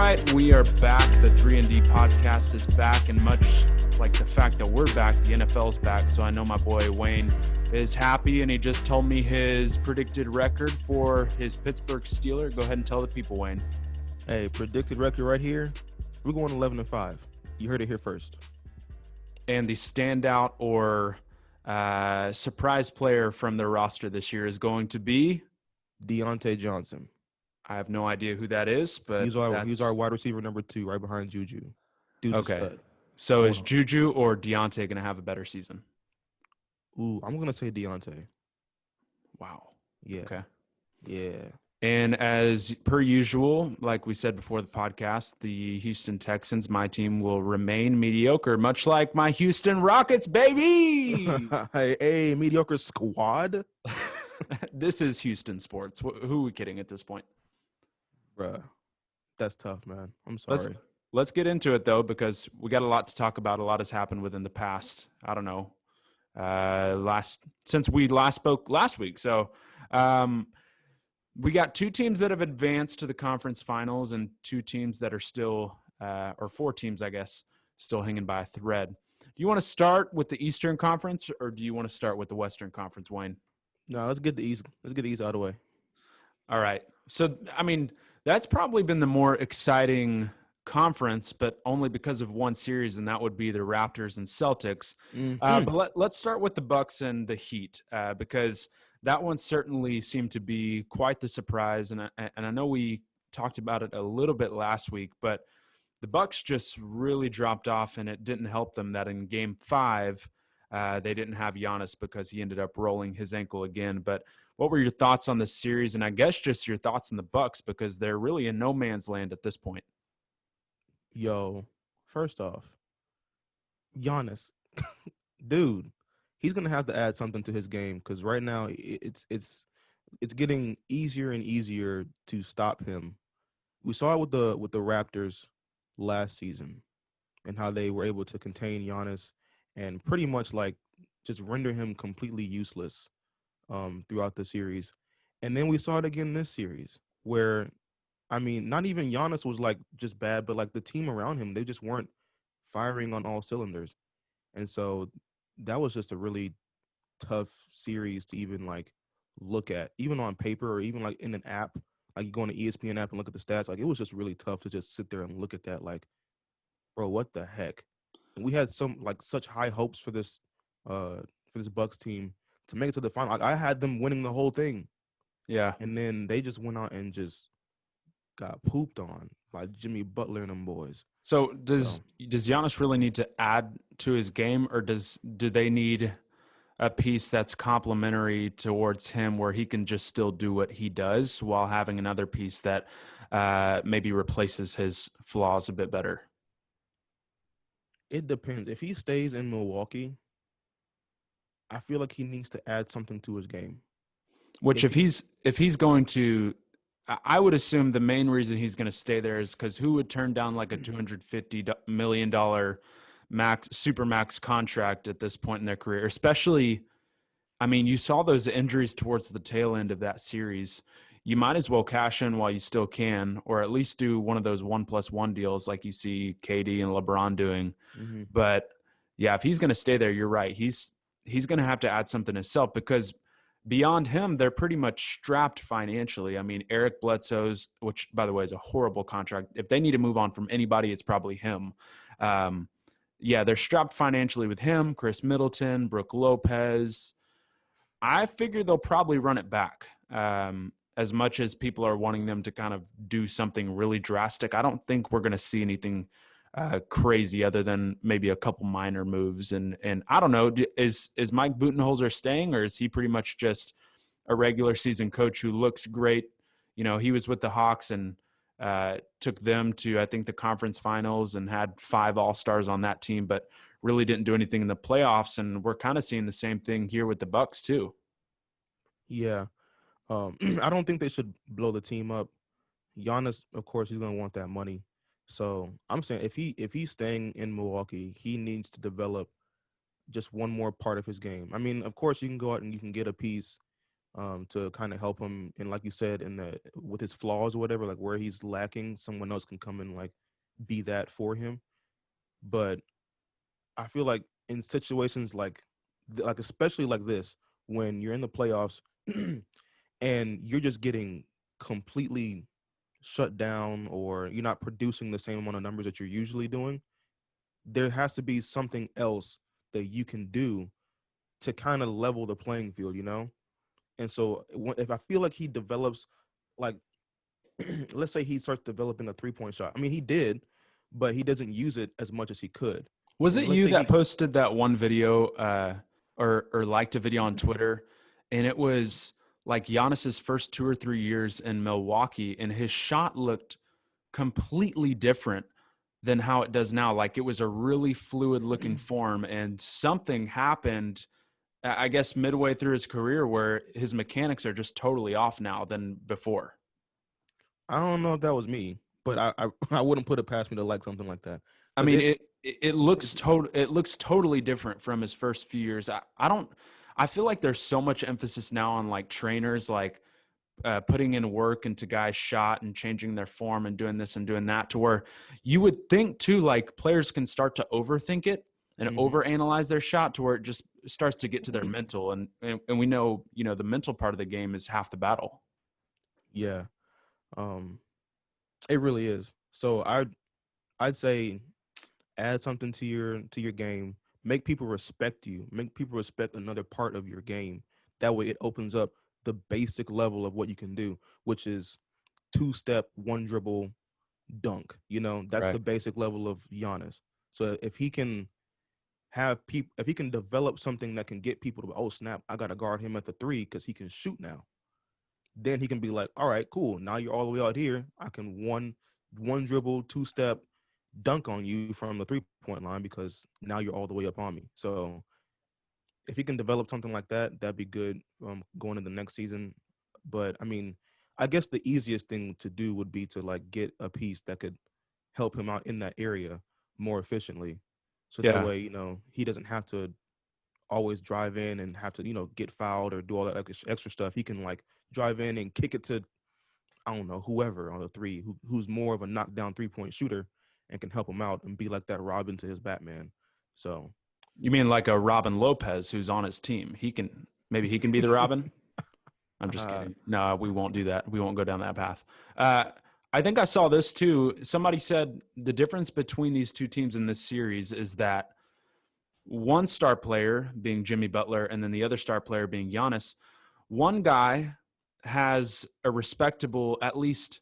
right, we are back. The 3&D podcast is back, and much like the fact that we're back, the NFL's back. So I know my boy Wayne is happy, and he just told me his predicted record for his Pittsburgh Steelers. Go ahead and tell the people, Wayne. Hey, predicted record right here. We're going 11-5. You heard it here first. And the standout or surprise player from their roster this year is going to be Deontay Johnson. I have no idea who that is, but he's our wide receiver number 2, right behind Juju. Dude's okay. a stud. So is Juju or Deontay going to have a better season? Ooh, I'm going to say Deontay. Wow. Yeah. Okay. Yeah. And as per usual, like we said before the podcast, the Houston Texans, my team, will remain mediocre, much like my Houston Rockets, baby. Hey, mediocre squad. This is Houston sports. Who are we kidding at this point? Bruh, that's tough, man. I'm sorry. Let's get into it, though, because we got a lot to talk about. A lot has happened within the past, I don't know, since we last spoke last week. So we got 2 teams that have advanced to the conference finals and 2 teams that are still, or 4 teams, I guess, still hanging by a thread. Do you want to start with the Eastern Conference, or do you want to start with the Western Conference, Wayne? No, let's get the East. Let's get the East out of the way. All right. So, I mean, that's probably been the more exciting conference, but only because of one series, and that would be the Raptors and Celtics. But let's start with the Bucks and the Heat, because that one certainly seemed to be quite the surprise. And I know we talked about it a little bit last week, but the Bucks just really dropped off, and it didn't help them that in Game 5, they didn't have Giannis because he ended up rolling his ankle again. But what were your thoughts on this series? And I guess just your thoughts on the Bucks, because they're really in no man's land at this point. Yo, first off, Giannis, dude, he's gonna have to add something to his game because right now it's getting easier and easier to stop him. We saw it with the Raptors last season and how they were able to contain Giannis and pretty much like just render him completely useless throughout the series. And then we saw it again this series where, I mean, not even Giannis was like just bad, but like the team around him, they just weren't firing on all cylinders. And so that was just a really tough series to even like look at, even on paper or even like in an app. Like you go on the ESPN app and look at the stats. Like it was just really tough to just sit there and look at that. Like, bro, what the heck? And we had such high hopes for this Bucks team to make it to the final. Like I had them winning the whole thing. Yeah. And then they just went out and just got pooped on by Jimmy Butler and them boys. So does Giannis really need to add to his game, or do they need a piece that's complementary towards him where he can just still do what he does while having another piece that maybe replaces his flaws a bit better? It depends. If he stays in Milwaukee, I feel like he needs to add something to his game. Which if he's going to, I would assume the main reason he's going to stay there is because who would turn down like a $250 million supermax contract at this point in their career? Especially, I mean, you saw those injuries towards the tail end of that series. You might as well cash in while you still can, or at least do one of those 1+1 deals like you see KD and LeBron doing. Mm-hmm. But yeah, if he's going to stay there, you're right. He's going to have to add something himself because beyond him, they're pretty much strapped financially. I mean, Eric Bledsoe's, which by the way is a horrible contract. If they need to move on from anybody, it's probably him. Yeah, they're strapped financially with him, Chris Middleton, Brooke Lopez. I figure they'll probably run it back. As much as people are wanting them to kind of do something really drastic, I don't think we're going to see anything crazy other than maybe a couple minor moves. And I don't know, is Mike Budenholzer staying, or is he pretty much just a regular season coach who looks great? You know, he was with the Hawks and took them to, I think, the conference finals and had 5 All-Stars on that team, but really didn't do anything in the playoffs. And we're kind of seeing the same thing here with the Bucks too. Yeah. I don't think they should blow the team up. Giannis, of course, he's going to want that money. So I'm saying if he's staying in Milwaukee, he needs to develop just one more part of his game. I mean, of course, you can go out and you can get a piece to kind of help him. And like you said, in the with his flaws or whatever, like where he's lacking, someone else can come and like be that for him. But I feel like in situations like especially like this, when you're in the playoffs and you're just getting completely shut down or you're not producing the same amount of numbers that you're usually doing, there has to be something else that you can do to kind of level the playing field, you know? And so if I feel like he develops, like, let's say he starts developing a 3-point shot. I mean, he did, but he doesn't use it as much as he could. Was it And let's you say that he, posted that one video or liked a video on Twitter? And it was like Giannis's first 2 or 3 years in Milwaukee, and his shot looked completely different than how it does now. Like it was a really fluid looking form, and something happened, I guess, midway through his career where his mechanics are just totally off now than before. I don't know if that was me, but I wouldn't put it past me to like something like that I because mean, it it looks it's totally different from his first few years. I don't. I feel like there's so much emphasis now on like trainers, like putting in work into guys' shot and changing their form and doing this and doing that, to where you would think too, like players can start to overthink it and mhm. overanalyze their shot to where it just starts to get to their mental. And we know, the mental part of the game is half the battle. Yeah, um, it really is. So I'd say add something to your game, make people respect you, make people respect another part of your game. That way it opens up the basic level of what you can do, which is two-step, one dribble, dunk. You know, that's the Right. basic level of Giannis. So if he can have people, if he can develop something that can get people to, oh snap, I got to guard him at the three because he can shoot now. Then he can be like, all right, cool. Now you're all the way out here. I can one dribble, two-step, dunk on you from the 3-point line because now you're all the way up on me. So if he can develop something like that, that'd be good going into the next season. But I mean, I guess the easiest thing to do would be to like get a piece that could help him out in that area more efficiently. So that Yeah. way, he doesn't have to always drive in and have to, get fouled or do all that extra stuff. He can like drive in and kick it to, I don't know, whoever on the three who's more of a knockdown 3-point shooter and can help him out and be like that Robin to his Batman. So You mean like a Robin Lopez who's on his team? Maybe he can be the Robin. I'm just uh, kidding. No, we won't do that. We won't go down that path. Uh, I think I saw this too. Somebody said the difference between these two teams in this series is that one star player being Jimmy Butler and then the other star player being Giannis, one guy has a respectable, at least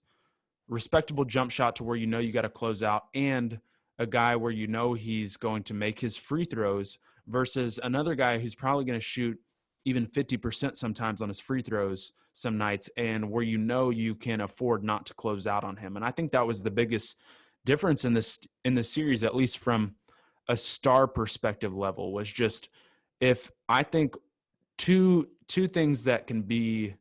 respectable jump shot to where you got to close out, and a guy where he's going to make his free throws, versus another guy who's probably going to shoot even 50% sometimes on his free throws some nights, and where you can afford not to close out on him. And I think that was the biggest difference in this series, at least from a star perspective level, was just, if I think two things that can be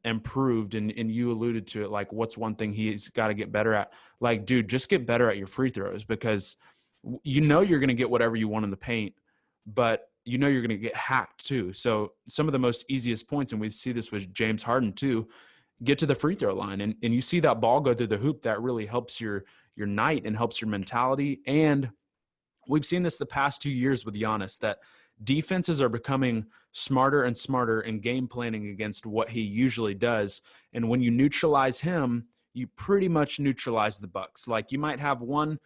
improved, and you alluded to it, like what's one thing he's got to get better at. Like, dude, just get better at your free throws, because you're going to get whatever you want in the paint, but you're going to get hacked too. So some of the most easiest points, and we see this with James Harden too, get to the free throw line, and you see that ball go through the hoop. That really helps your night and helps your mentality. And we've seen this the past 2 years with Giannis, that defenses are becoming smarter and smarter in game planning against what he usually does. And when you neutralize him, you pretty much neutralize the Bucks. Like, you might have one,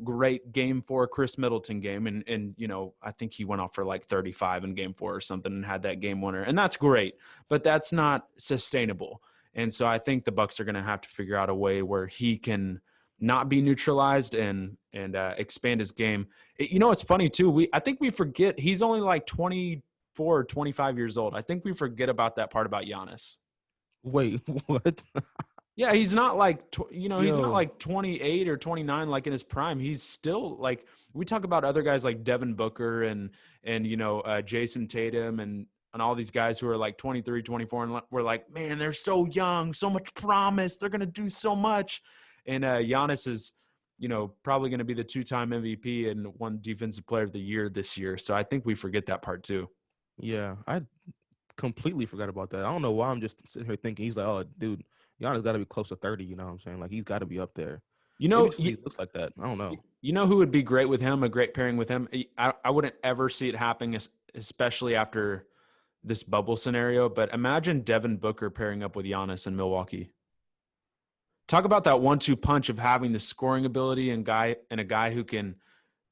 great game 4 Chris Middleton game. And I think he went off for like 35 in game 4 or something and had that game winner. And that's great, but that's not sustainable. And so I think the Bucks are going to have to figure out a way where he can not be neutralized and expand his game. It's funny too. I think we forget he's only like 24 or 25 years old. I think we forget about that part about Giannis. wait, what? Yeah, he's not like he's not Yo, like 28 or 29 like in his prime. He's still like, we talk about other guys like Devin Booker and Jason Tatum and all these guys who are like 23, 24, and we're like, man, they're so young, so much promise. They're gonna do so much. And Giannis is probably going to be the 2-time MVP and one Defensive Player of the Year this year. So I think we forget that part too. yeah, I completely forgot about that. I don't know why I'm just sitting here thinking he's like, oh, dude, Giannis got to be close to 30. You know what I'm saying? Like he's got to be up there. You Maybe know, because he looks like that. I don't know. you know who would be great with him, a great pairing with him? I wouldn't ever see it happening, especially after this bubble scenario, but imagine Devin Booker pairing up with Giannis in Milwaukee. Talk about that 1-2 punch of having the scoring ability and a guy who can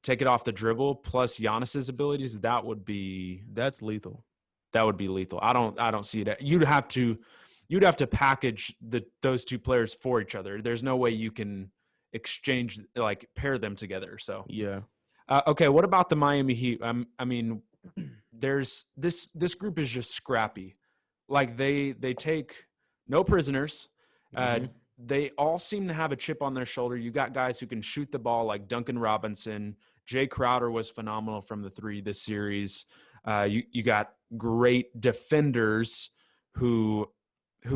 take it off the dribble plus Giannis's abilities. That's lethal. That would be lethal. I don't see it. You'd have to package those two players for each other. There's no way you can exchange, like, pair them together. So Yeah. okay, what about the Miami Heat? I mean, there's this group is just scrappy. Like they take no prisoners. Uh, Mm-hmm. they all seem to have a chip on their shoulder. You got guys who can shoot the ball like Duncan Robinson. Jay Crowder was phenomenal from the three this series. You got great defenders who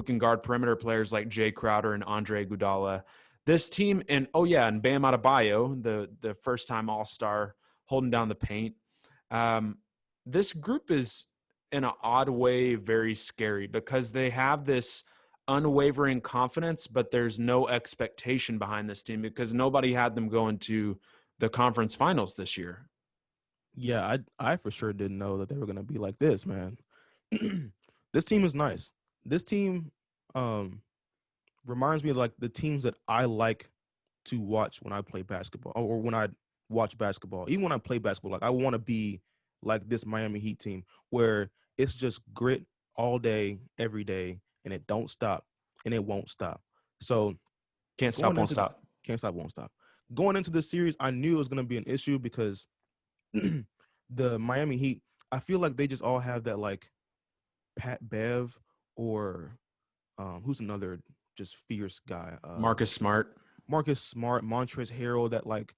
can guard perimeter players like Jay Crowder and Andre Iguodala. This team, and Bam Adebayo, the first time All-Star, holding down the paint. This group is in an odd way very scary because they have this unwavering confidence, but there's no expectation behind this team because nobody had them going to the conference finals this year. Yeah, I for sure didn't know that they were gonna be like this, man. This team is nice. This team um reminds me of like the teams that I like to watch when I play basketball or when I watch basketball. Even when I play basketball, like I want to be like this Miami Heat team where it's just grit all day, every day, and it don't stop and it won't stop. So Can't stop, going won't into the, stop. can't stop, won't stop. Going into this series, I knew it was going to be an issue because the Miami Heat, I feel like they just all have that like Pat Bev or who's another just fierce guy? Marcus Smart. Marcus Smart, Montrezl Harrell, that like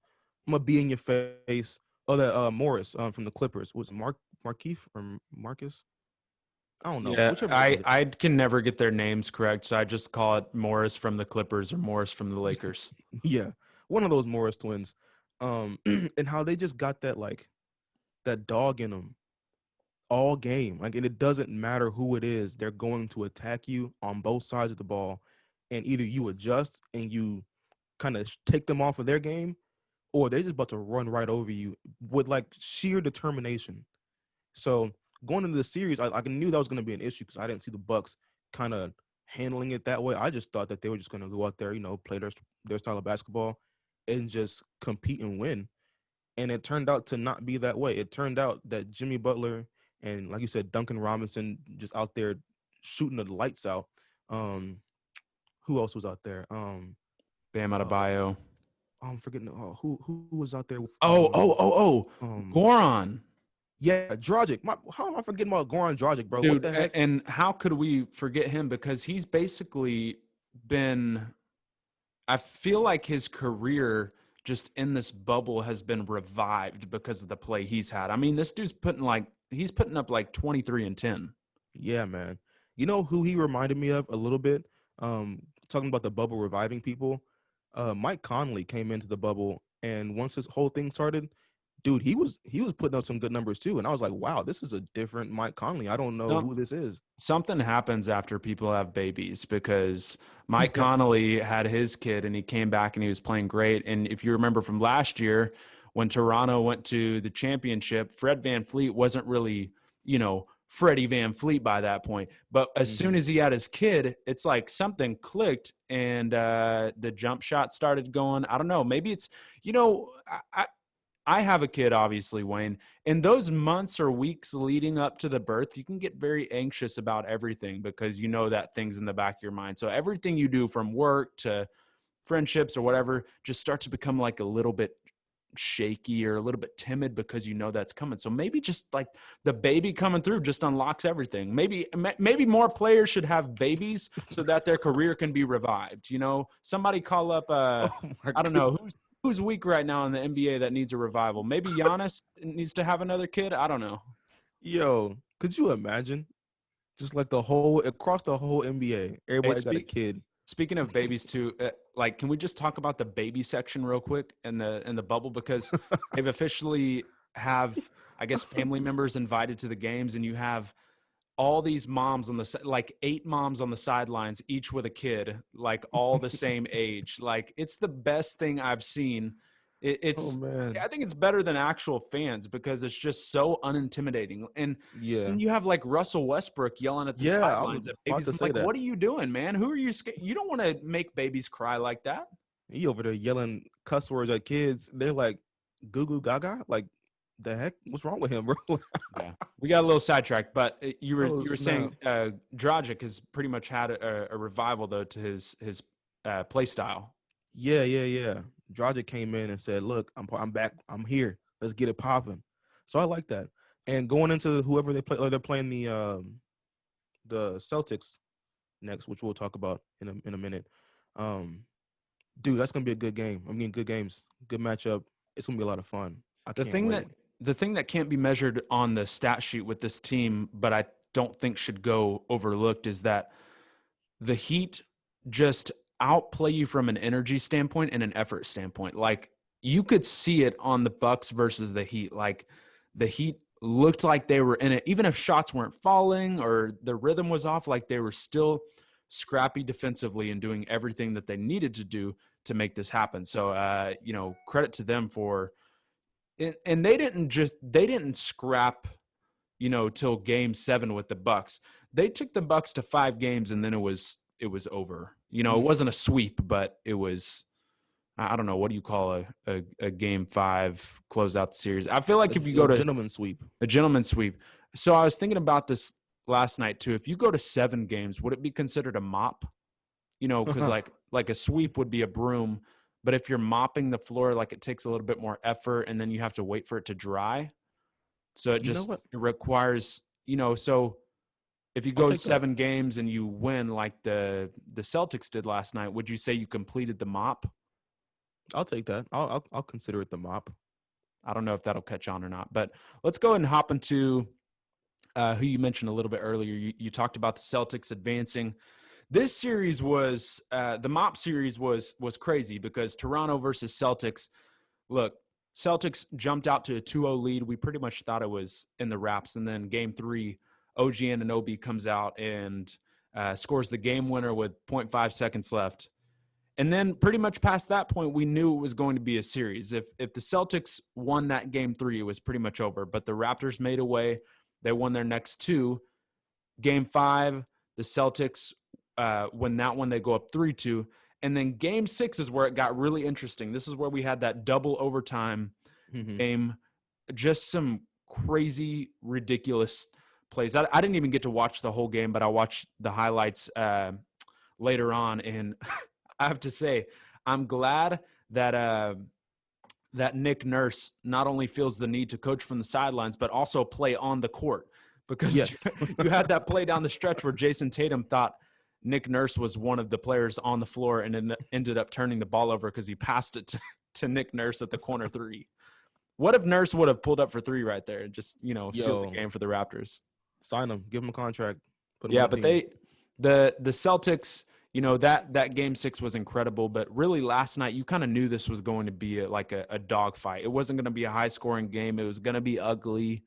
I'm gonna be in your face. Oh, that Morris from the Clippers. Was it Markeith or Marcus? I don't know. Yeah, Whichever one it is. I can never get their names correct, so I just call it Morris from the Clippers or Morris from the Lakers. Yeah, one of those Morris twins. And how they just got that like that dog in them all game. Like, and it doesn't matter who it is, they're going to attack you on both sides of the ball, and either you adjust and you kind of take them off of their game, or they're just about to run right over you with like sheer determination. So going into the series, I knew that was going to be an issue because I didn't see the Bucks kind of handling it that way. I just thought that they were just going to go out there, play their style of basketball and just compete and win. And it turned out to not be that way. It turned out that Jimmy Butler and, like you said, Duncan Robinson just out there shooting the lights out. Who else was out there? Bam Uh, Adebayo. I'm forgetting who was out there with um Goran. yeah, Dragic. How am I forgetting about Goran Dragic, bro? What Dude, the heck? and how could we forget him? Because he's basically been, I feel like his career just in this bubble has been revived because of the play he's had. I mean, this dude's he's putting up like 23 and 10. Yeah, man. You know who he reminded me of a little bit? Talking about the bubble reviving people. Mike Conley came into the bubble, and once this whole thing started, dude, he was putting up some good numbers too. And I was like, wow, this is a different Mike Conley. I don't know who this is. Something happens after people have babies because Mike Connolly had his kid and he came back and he was playing great. And if you remember from last year, when Toronto went to the championship, Fred VanVleet wasn't really, Freddie VanVleet by that point. But as soon as he had his kid, it's like something clicked and the jump shot started going. I don't know. Maybe it's, I have a kid, obviously, Wayne. In those months or weeks leading up to the birth, you can get very anxious about everything because you know that thing's in the back of your mind. So everything you do from work to friendships or whatever just starts to become like a little bit shaky or a little bit timid because you know that's coming. So maybe just like the baby coming through just unlocks everything. Maybe more players should have babies so that their career can be revived. Somebody call up Oh my I don't god. know who's weak right now in the NBA that needs a revival. Maybe Giannis needs to have another kid. I don't know. Yo, could you imagine? Just like across the whole NBA, Hey, everybody got a kid. speaking of babies too, like, can we just talk about the baby section real quick in the bubble because they've officially have, I guess, family members invited to the games, and you have all these moms on like 8 moms on the sidelines, each with a kid, like all the same age. Like it's the best thing I've seen. Oh It's man. I think it's better than actual fans because it's just so unintimidating. And Yeah. you have like Russell Westbrook yelling at the Yeah, I was sidelines at about babies. to I'm say like, that. what are you doing, man? Who are you? You don't want to make babies cry like that. He over there yelling cuss words at kids. They're like, goo goo gaga. Like, the heck? What's wrong with him, bro? Yeah, we got a little sidetracked, but Oh you were saying snap. Dragic has pretty much had a revival though to his play style. Yeah. Dragic came in and said, "Look, I'm back. I'm here. Let's get it popping." So I like that. And going into whoever they play, they're playing the Celtics next, which we'll talk about in a minute. Um, dude, that's gonna be a good game. I mean, good games, good matchup. It's gonna be a lot of fun. I The can't thing that wait. the thing that can't be measured on the stat sheet with this team, but I don't think should go overlooked, is that the Heat just outplay you from an energy standpoint and an effort standpoint. Like you could see it on the Bucks versus the Heat. Like the Heat looked like they were in it, even if shots weren't falling or the rhythm was off. Like they were still scrappy defensively and doing everything that they needed to do to make this happen. So, credit to them for. And they didn't scrap till game 7 with the Bucks. They took the Bucks to 5 games and then it was over. It Mm-hmm. wasn't a sweep, but it was, I don't know, what do you call a game 5 close out the series? I feel like if you go A to gentleman sweep. a gentleman's sweep. So I was thinking about this last night too. If you go to 7 games, would it be considered a mop? Because like a sweep would be a broom, but if you're mopping the floor, like it takes a little bit more effort and then you have to wait for it to dry. So You know what? it requires, so if you I'll go take that. 7 games and you win like the Celtics did last night, would you say you completed the mop? I'll take that. I'll consider it the mop. I don't know if that'll catch on or not, but let's go ahead and hop into who you mentioned a little bit earlier. You talked about the Celtics advancing. This series was the mop series was crazy because Toronto versus Celtics. Look, Celtics jumped out to a 2-0 lead. We pretty much thought it was in the wraps. And then game 3, OG Anunoby comes out and scores the game winner with 0.5 seconds left. And then pretty much past that point, we knew it was going to be a series. If the Celtics won that game 3, it was pretty much over. But the Raptors made a way. They won their next 2. Game 5, the Celtics win that one. They go up 3-2. And then game 6 is where it got really interesting. This is where we had that double overtime Mm-hmm. game. Just some crazy, ridiculous plays. I didn't even get to watch the whole game, but I watched the highlights later on. And I have to say, I'm glad that that Nick Nurse not only feels the need to coach from the sidelines, but also play on the court. Because Yes. you had that play down the stretch where Jason Tatum thought Nick Nurse was one of the players on the floor and ended up turning the ball over because he passed it to Nick Nurse at the corner 3. What if Nurse would have pulled up for 3 right there and just, sealed the Yo, game for the Raptors? sign him. Give him a contract. Put him on Yeah, the but team. the Celtics, that game 6 was incredible, but really last night you kind of knew this was going to be a dogfight. It wasn't going to be a high scoring game. It was going to be ugly.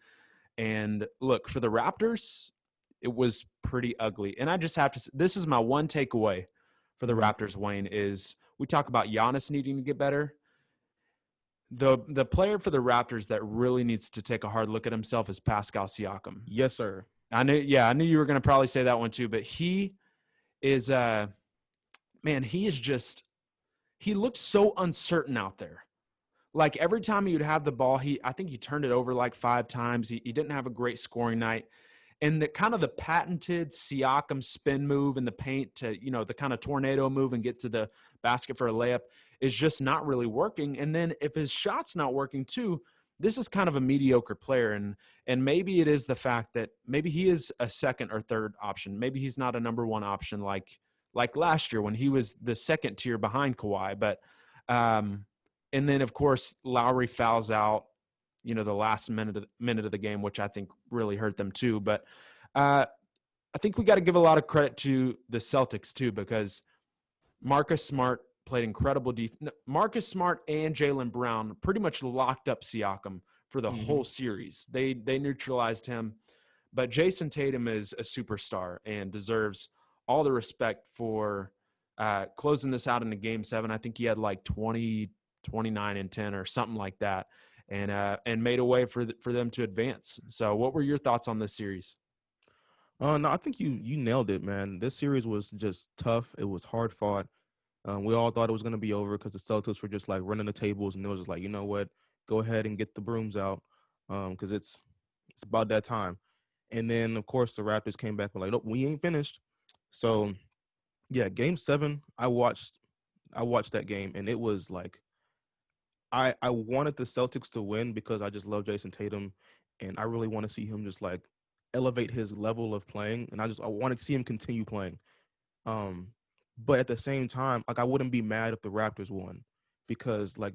And look, for the Raptors, it was pretty ugly. And I just have to – this is my one takeaway for the Mm-hmm. Raptors, Wayne, is we talk about Giannis needing to get better. The player for the Raptors that really needs to take a hard look at himself is Pascal Siakam. Yes, sir. I knew you were going to probably say that one too, but he is he is just – he looked so uncertain out there. Like every time he would have the ball, I think he turned it over like 5 times. He didn't have a great scoring night. And the kind of the patented Siakam spin move in the paint to, the kind of tornado move and get to the basket for a layup is just not really working. And then if his shot's not working too, this is kind of a mediocre player. And maybe it is the fact that maybe he is a second or third option. Maybe he's not a number 1 option like last year when he was the second tier behind Kawhi. But and then, of course, Lowry fouls out, the last minute of the game, which I think really hurt them too. But I think we got to give a lot of credit to the Celtics too, because Marcus Smart played incredible defense. Marcus Smart and Jaylen Brown pretty much locked up Siakam for the Mm-hmm. whole series. They neutralized him. But Jason Tatum is a superstar and deserves all the respect for closing this out in a game 7. I think he had like 20, 29 and 10 or something like that, and made a way for them to advance. So what were your thoughts on this series? No, I think you nailed it, man. This series was just tough. It was hard fought. We all thought it was going to be over because the Celtics were just like running the tables, and it was just like, you know what, go ahead and get the brooms out, because it's about that time. And then of course the Raptors came back and were like, nope, we ain't finished. So yeah, Game 7, I watched that game, and it was like I wanted the Celtics to win because I just love Jason Tatum, and I really want to see him just like elevate his level of playing, and I want to see him continue playing. Um, but at the same time, like I wouldn't be mad if the Raptors won because like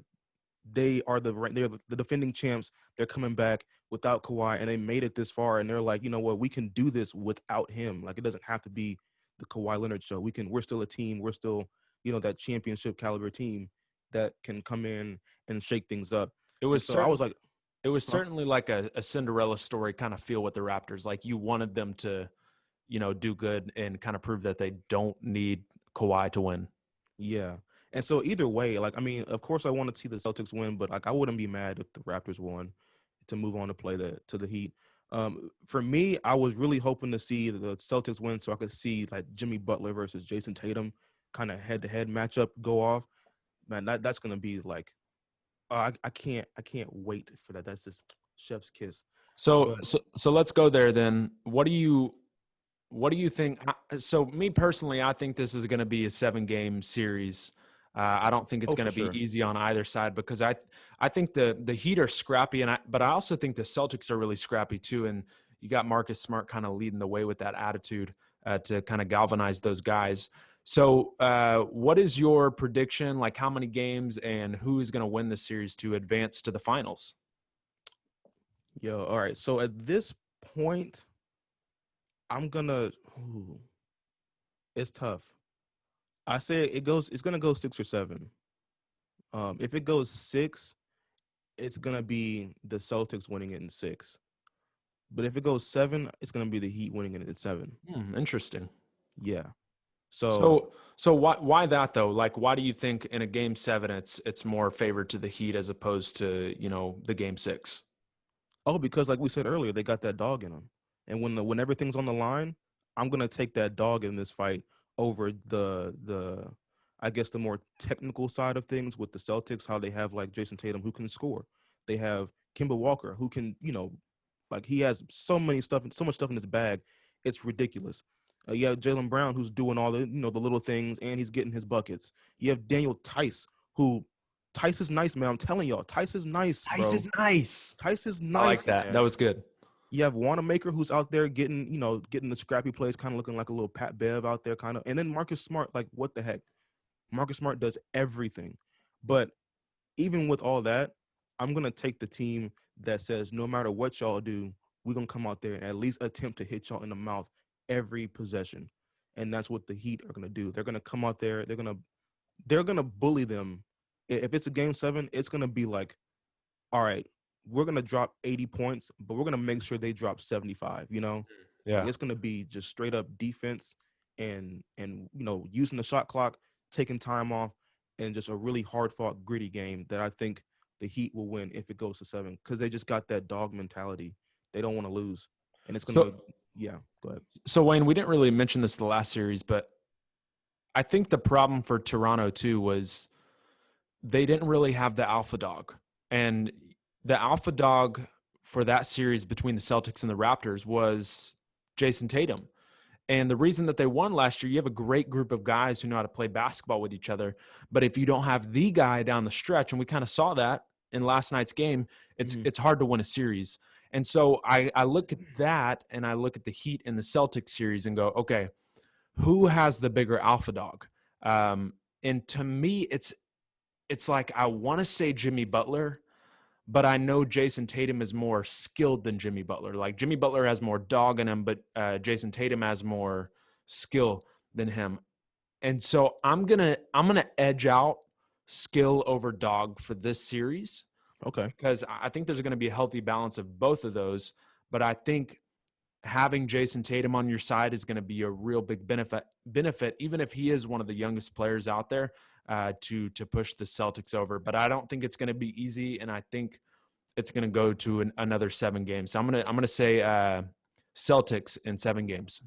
they're the defending champs. They're coming back without Kawhi, and they made it this far, and they're like, you know what, we can do this without him. Like it doesn't have to be the Kawhi Leonard show. We're still a team. We're still, that championship caliber team that can come in and shake things up. It And was so I was certain. like, It was huh? certainly like a Cinderella story kind of feel with the Raptors. Like you wanted them to, do good and kind of prove that they don't need Kawhi to win. Yeah. And so either way, like I mean, of course I want to see the Celtics win, but like I wouldn't be mad if the Raptors won to move on to play the Heat. For me, I was really hoping to see the Celtics win so I could see like Jimmy Butler versus Jason Tatum kind of head-to-head matchup go off. Man, that's gonna be like I can't wait for that. That's just chef's kiss. So But so let's go there then. What do you think? So me personally, I think this is going to be a 7-game series. I don't think it's oh, going for to be sure. easy on either side because I think the Heat are scrappy, but I also think the Celtics are really scrappy too. And you got Marcus Smart kind of leading the way with that attitude to kind of galvanize those guys. So, what is your prediction? Like, how many games and who is going to win the series to advance to the finals? Yo, all right. So at this point, I'm gonna it's tough. I say it's gonna go 6 or 7. If it goes 6, it's gonna be the Celtics winning it in 6. But if it goes 7, it's gonna be the Heat winning it in 7. Interesting. Yeah. So So why that though? Like why do you think in a game 7 it's more favored to the Heat as opposed to, the game 6? because like we said earlier, they got that dog in them, and when everything's on the line, I'm gonna take that dog in this fight over the I guess the more technical side of things with the Celtics, how they have like Jason Tatum who can score. They have Kemba Walker who can, like he has so much stuff in his bag, it's ridiculous. You have Jalen Brown who's doing all the little things and he's getting his buckets. You have Daniel who Tice is nice, man. I'm telling y'all, Tice is nice, Tice bro. is nice. Tice is I like nice, that. That man. was good. You have Wanamaker who's out there getting the scrappy plays, kind of looking like a little Pat Bev out there, kind of. And then Marcus Smart, like what the heck? Marcus Smart does everything. But even with all that, I'm gonna take the team that says no matter what y'all do, we're gonna come out there and at least attempt to hit y'all in the mouth every possession. And that's what the Heat are gonna do. They're gonna come out there, they're gonna bully them. If it's a game 7, it's gonna be like, all right, we're gonna drop 80 points, but we're gonna make sure they drop 75. Like Yeah. it's gonna be just straight up defense and using the shot clock, taking time off, and just a really hard fought, gritty game that I think the Heat will win if it goes to 7 because they just got that dog mentality. They don't want to lose, and it's gonna, So yeah. Go ahead. so Wayne, we didn't really mention this the last series, but I think the problem for Toronto too was they didn't really have the alpha dog. And the alpha dog for that series between the Celtics and the Raptors was Jason Tatum. And the reason that they won last year, you have a great group of guys who know how to play basketball with each other. But if you don't have the guy down the stretch, and we kind of saw that in last night's game, it's Mm-hmm. it's hard to win a series. And so I look at that and I look at the Heat and the Celtics series and go, okay, who has the bigger alpha dog? And to me, it's like I want to say Jimmy Butler, but I know Jason Tatum is more skilled than Jimmy Butler. Like Jimmy Butler has more dog in him, but Jason Tatum has more skill than him. And so I'm gonna edge out skill over dog for this series Okay. because I think there's going to be a healthy balance of both of those. But I think having Jason Tatum on your side is going to be a real big benefit, even if he is one of the youngest players out there, to push the Celtics over. But I don't think it's going to be easy, and I think it's going to go to another 7 games. So I'm gonna say Celtics in 7 games.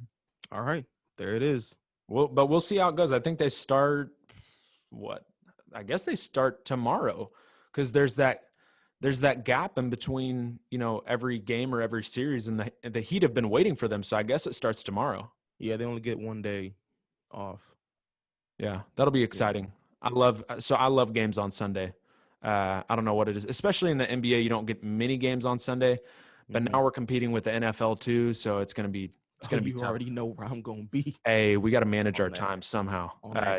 All right, there it is. But we'll see how it goes. I think they start what? I guess they start tomorrow because there's that gap in between, every game or every series, and the Heat have been waiting for them. So I guess it starts tomorrow. Yeah, they only get 1 day off. Yeah, that'll be Yeah. exciting. I love games on Sunday. I don't know what it is, especially in the NBA. You don't get many games on Sunday, but Mm-hmm. now we're competing with the NFL too, so it's gonna be Oh, tough. you already know where I'm gonna be Hey, we got to manage our on that time somehow.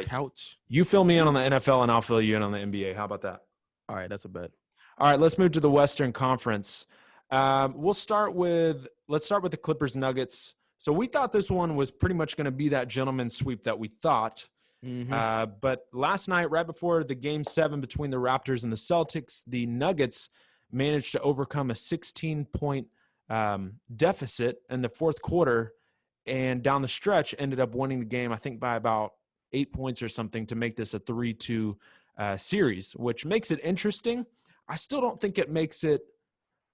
couch. You fill me in on the NFL, and I'll fill you in on the NBA. How about that? All right, that's a bet. All right, let's move to the Western Conference. Let's start with the Clippers Nuggets. So we thought this one was pretty much going to be that gentleman's sweep that we thought. Mm-hmm. But last night, right before the Game 7 between the Raptors and the Celtics, the Nuggets managed to overcome a 16-point deficit in the fourth quarter, and down the stretch ended up winning the game, I think, by about 8 points or something to make this a 3-2 series, which makes it interesting. I still don't think it makes it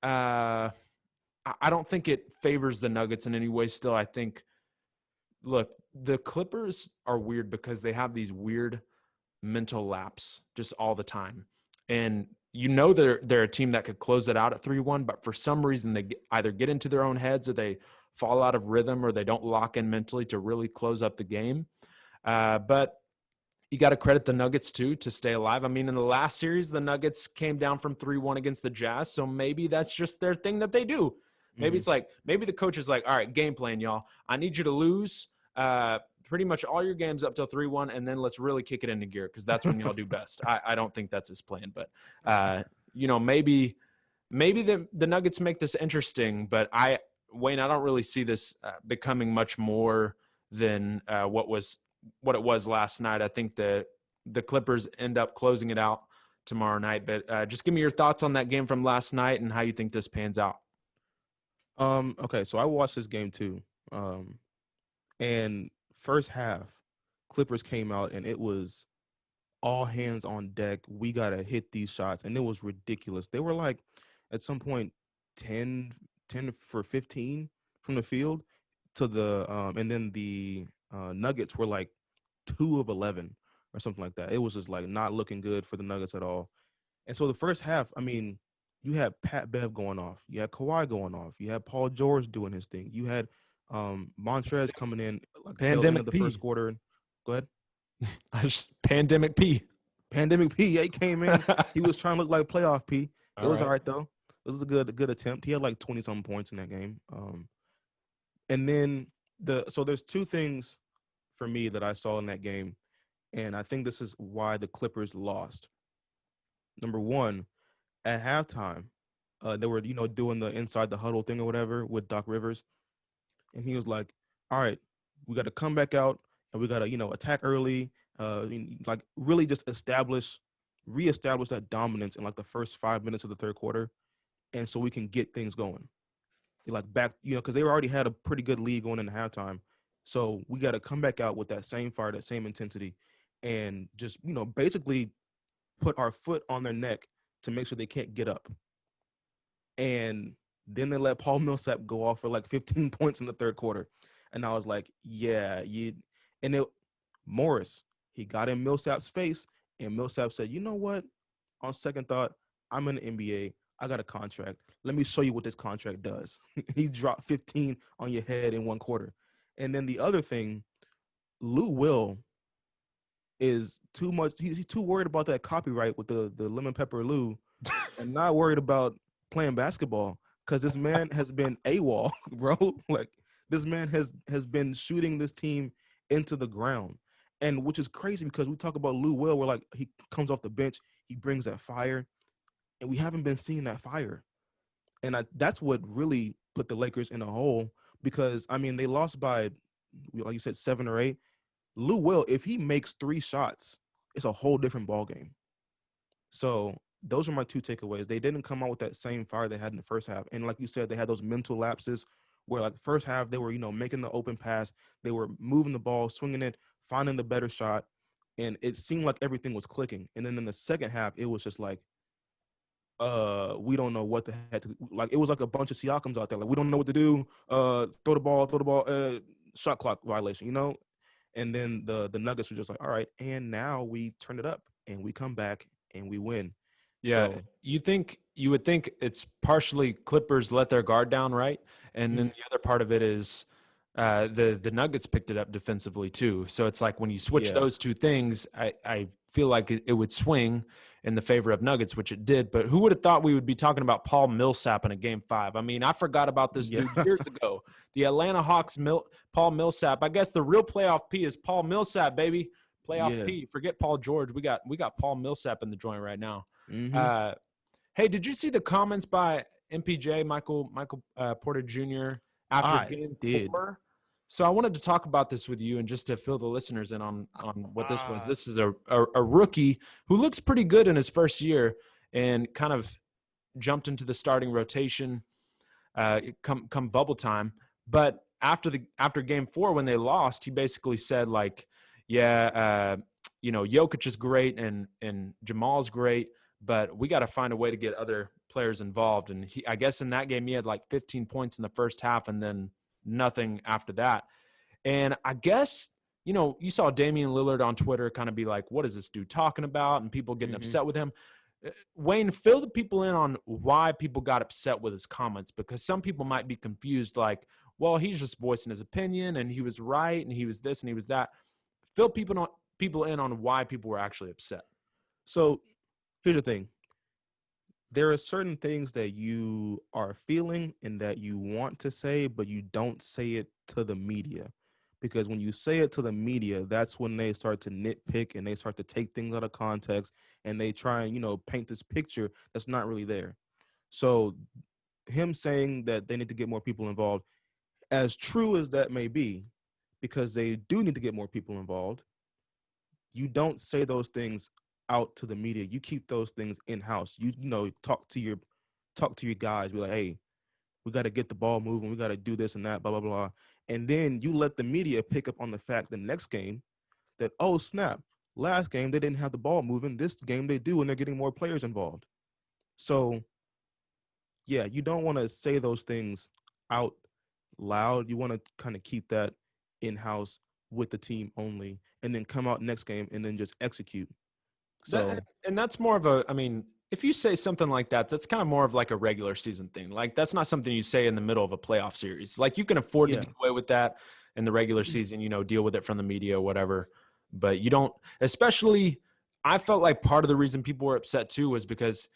I don't think it favors the Nuggets in any way still. I think, look, the Clippers are weird because they have these weird mental laps just all the time. And they're a team that could close it out at 3-1, but for some reason they either get into their own heads or they fall out of rhythm or they don't lock in mentally to really close up the game. But you got to credit the Nuggets too to stay alive. I mean, in the last series, the Nuggets came down from 3-1 against the Jazz, so maybe that's just their thing that they do. Maybe it's like, maybe the coach is like, all right, game plan, y'all. I need you to lose pretty much all your games up till 3-1, and then let's really kick it into gear because that's when y'all do best. I don't think that's his plan, but maybe the Nuggets make this interesting, but Wayne, I don't really see this becoming much more than what it was last night. I think the Clippers end up closing it out tomorrow night. But just give me your thoughts on that game from last night and how you think this pans out. Okay, so I watched this game too. And first half, Clippers came out and it was all hands on deck. We gotta hit these shots, and it was ridiculous. They were like, at some point, 10 for 15 from the field to the and then the Nuggets were like 2 of 11 or something like that. It was just like not looking good for the Nuggets at all. And so the first half, I mean, you had Pat Bev going off, you had Kawhi going off, you had Paul George doing his thing, you had Montrez coming in like tail end of Pandemic the P. first quarter. Go ahead. Pandemic P. Pandemic P. Yeah, he came in. He was trying to look like playoff P. It was all right though. It was a good attempt. He had like 20 something points in that game. And then so there's 2 things for me that I saw in that game, and I think this is why the Clippers lost. Number 1, at halftime, they were doing the inside the huddle thing or whatever with Doc Rivers, and he was like, "All right, we got to come back out and we got to attack early, like really just reestablish that dominance in like the first 5 minutes of the third quarter, and so we can get things going." Like back, because they already had a pretty good lead going into halftime. So we got to come back out with that same fire, that same intensity, and just, basically put our foot on their neck to make sure they can't get up. And then they let Paul Millsap go off for like 15 points in the third quarter. And I was like, yeah, Morris, he got in Millsap's face, and Millsap said, you know what? On second thought, I'm in the NBA. I got a contract. Let me show you what this contract does. He dropped 15 on your head in one quarter. And then the other thing, Lou Will is too much. He's too worried about that copyright with the lemon pepper Lou and not worried about playing basketball, because this man has been AWOL, bro. Like, this man has been shooting this team into the ground. And which is crazy because we talk about Lou Will, where like he comes off the bench, he brings that fire, and we haven't been seeing that fire. And that's what really put the Lakers in a hole, because I mean they lost by, like you said, 7 or 8. Lou Will, if he makes 3 shots, it's a whole different ball game. So those are my 2 takeaways. They didn't come out with that same fire they had in the first half, and like you said, they had those mental lapses where like first half they were making the open pass, they were moving the ball, swinging it, finding the better shot, and it seemed like everything was clicking. And then in the second half, it was just like we don't know what the heck like it was like a bunch of Siakams out there. Like we don't know what to do. Throw the ball, shot clock violation. And then the Nuggets were just like, all right, and now we turn it up and we come back and we win. Yeah, So you would think it's partially Clippers let their guard down, right? And then mhm, the other part of it is the Nuggets picked it up defensively too. So it's like when you switch yeah, those two things, I feel like it would swing in the favor of Nuggets, which it did. But who would have thought we would be talking about Paul Millsap in a Game 5? I mean, I forgot about this yeah, dude years ago. The Atlanta Hawks, Paul Millsap. I guess the real playoff P is Paul Millsap, baby. Playoff yeah. P. Forget Paul George. We got Paul Millsap in the joint right now. Hmm. Uh, hey, did you see the comments by MPJ Michael Porter Jr. after I Game did. 4? So I wanted to talk about this with you and just to fill the listeners in on what this was. Ah, This is a rookie who looks pretty good in his first year and kind of jumped into the starting rotation come bubble time. But after Game 4 when they lost, he basically said like, yeah, Jokic is great and Jamal's great, but we got to find a way to get other players involved. And I guess in that game he had like 15 points in the first half and then nothing after that. And I guess you saw Damian Lillard on Twitter kind of be like, what is this dude talking about? And people getting hmm. upset with him. Wayne, fill the people in on why people got upset with his comments, because some people might be confused like, well, he's just voicing his opinion and he was right and he was this and he was that. Fill people in on why people were actually upset. So here's the thing. There are certain things that you are feeling and that you want to say, but you don't say it to the media. Because when you say it to the media, that's when they start to nitpick and they start to take things out of context and they try and, paint this picture that's not really there. So him saying that they need to get more people involved, as true as that may be, because they do need to get more people involved, you don't say those things out to the media. You keep those things in house. Talk to your guys. Be like, hey, we got to get the ball moving. We got to do this and that. Blah blah blah. And then you let the media pick up on the fact the next game that, oh snap, last game they didn't have the ball moving. This game they do, and they're getting more players involved. So yeah, you don't want to say those things out loud. You want to kind of keep that in house with the team only, and then come out next game and then just execute. So And that's more of a, I mean, if you say something like that, that's kind of more of like a regular season thing. Like that's not something you say in the middle of a playoff series. Like you can afford to yeah, get away with that in the regular season, deal with it from the media or whatever. But you don't, especially, I felt like part of the reason people were upset too was because,